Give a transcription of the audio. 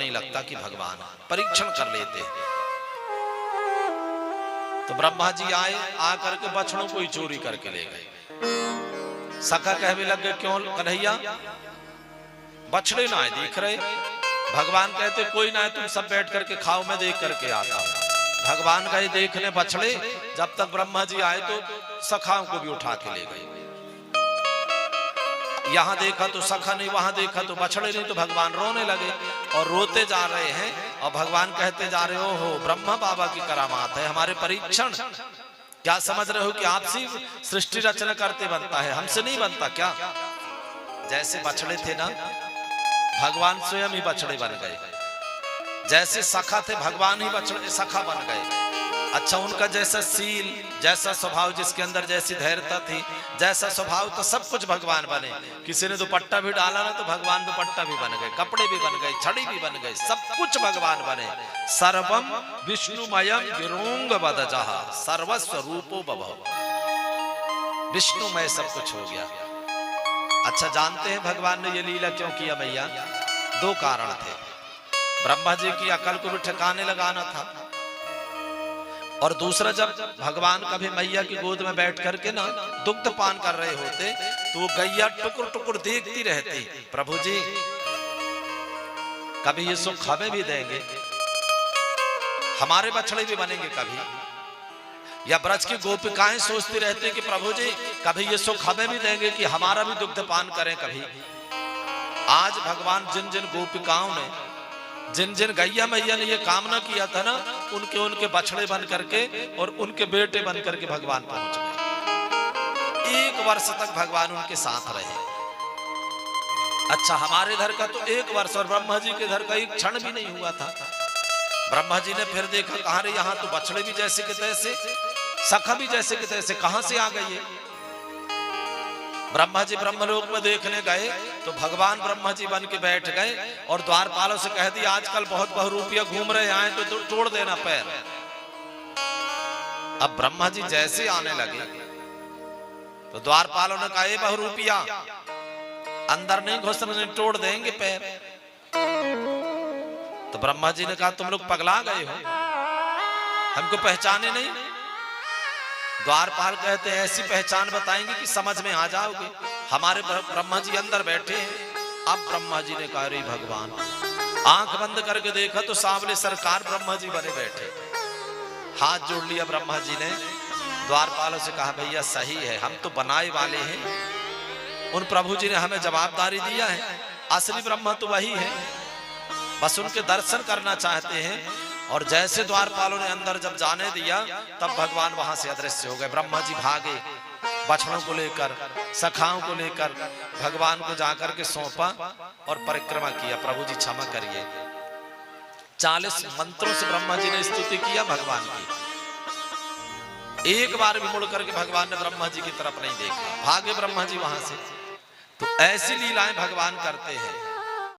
नहीं लगता कि भगवान, परीक्षण कर लेते। तो ब्रह्मा जी आए, आकर के बछड़ों को ही चोरी करके ले गए। सखा कहने लगे क्यों कन्हैया, बछड़े ना है दिख रहे। भगवान कहते कोई ना है, तुम सब बैठ करके खाओ, मैं देख करके आता हूं। भगवान गए देखने बछड़े, जब तक ब्रह्मा जी आए तो सखाओं को भी उठा के ले गए। यहां देखा तो सखा नहीं, वहां देखा तो बछड़े नहीं, तो भगवान रोने लगे और रोते जा रहे हैं। और भगवान कहते जा रहे हो ब्रह्मा बाबा की करामात है, हमारे परीक्षण। क्या समझ रहे हो कि आपसे सृष्टि रचना करते बनता है, हमसे नहीं बनता क्या? जैसे बछड़े थे ना, भगवान स्वयं ही बछड़े बन गए। जैसे सखा थे, भगवान ही बछड़े सखा बन गए। अच्छा, उनका जैसा सील, जैसा स्वभाव, जिसके अंदर जैसी धैर्यता थी, जैसा स्वभाव, तो सब कुछ भगवान बने। किसी ने दुपट्टा भी डाला ना तो भगवान दुपट्टा भी बन गए, कपड़े भी बन गए, छड़ी भी बन गए, सब कुछ भगवान बने। सर्वम विष्णुमयम विरोंग बदजः सर्वस्व रूपो बभव। विष्णुमय सब कुछ हो गया। अच्छा, जानते हैं भगवान ने ये लीला क्यों किया भैया? दो कारण थे। ब्रह्मा जी की अकल को भी ठिकाने लगाना था, और दूसरा, जब भगवान कभी मैया की गोद में बैठ करके ना दुग्ध पान कर रहे होते तो वो गैया टुकुर टुकुर देखती रहती, प्रभु जी कभी ये सुख हमें भी देंगे, हमारे बछड़े भी बनेंगे कभी। या ब्रज की गोपिकाएं सोचती रहती कि प्रभु जी कभी ये सुख हमें भी देंगे कि हमारा भी दुग्ध पान करें कभी। आज भगवान जिन जिन गोपिकाओं ने, जिन जिन गैया मैया ने ये कामना किया था ना, उनके उनके बछड़े बन करके और उनके बेटे बन करके भगवान पहुंच गए। 1 वर्ष तक भगवान उनके साथ रहे। अच्छा, हमारे घर का तो 1 वर्ष, और ब्रह्मा जी के घर का 1 क्षण भी नहीं हुआ था। ब्रह्मा जी ने फिर देखा, कहां रे, यहां तो बछड़े भी जैसे के तैसे, सखा भी जैसे के तैसे, कहां से आ गई है? ब्रह्मा जी ब्रह्मलोक में देखने गए तो भगवान ब्रह्मा जी बन के बैठ गए और द्वारपालों से कह दिया, आजकल बहुत बहुरूपिया घूम रहे आए तो तोड़ देना पैर। अब ब्रह्मा जी जैसे आने लगे तो द्वारपालों ने कहा, ए बहुरूपिया अंदर नहीं घुसने, तोड़ देंगे पैर। तो ब्रह्मा जी ने कहा, तुम लोग पगला गए हो, हमको पहचाने नहीं? द्वारपाल कहते हैं, ऐसी पहचान बताएंगे कि समझ में आ जाओगे। हमारे ब्रह्मा जी अंदर बैठे हैं। अब ब्रह्मा जी ने कहा, रे भगवान, आंख बंद करके देखा तो सांवले सरकार ब्रह्मा जी बने बैठे। हाथ जोड़ लिया ब्रह्मा जी ने, द्वारपालों से कहा, भैया सही है, हम तो बनाए वाले हैं, उन प्रभु जी ने हमें जवाबदारी दिया है, असली ब्रह्मा तो वही है, बस उनके दर्शन करना चाहते हैं। और जैसे द्वारपालों ने अंदर जब जाने दिया, तब भगवान वहां से अदृश्य हो गए। ब्रह्मा जी भागे, बछड़ों को लेकर, सखाओं को लेकर भगवान को जाकर के सौंपा और परिक्रमा किया, प्रभु जी क्षमा करिए। 40 मंत्रों से ब्रह्मा जी ने स्तुति किया भगवान की। एक बार भी मुड़ करके भगवान ने ब्रह्मा जी की तरफ नहीं देखा, भागे ब्रह्मा जी वहां से। तो ऐसी लीलाएं भगवान करते हैं।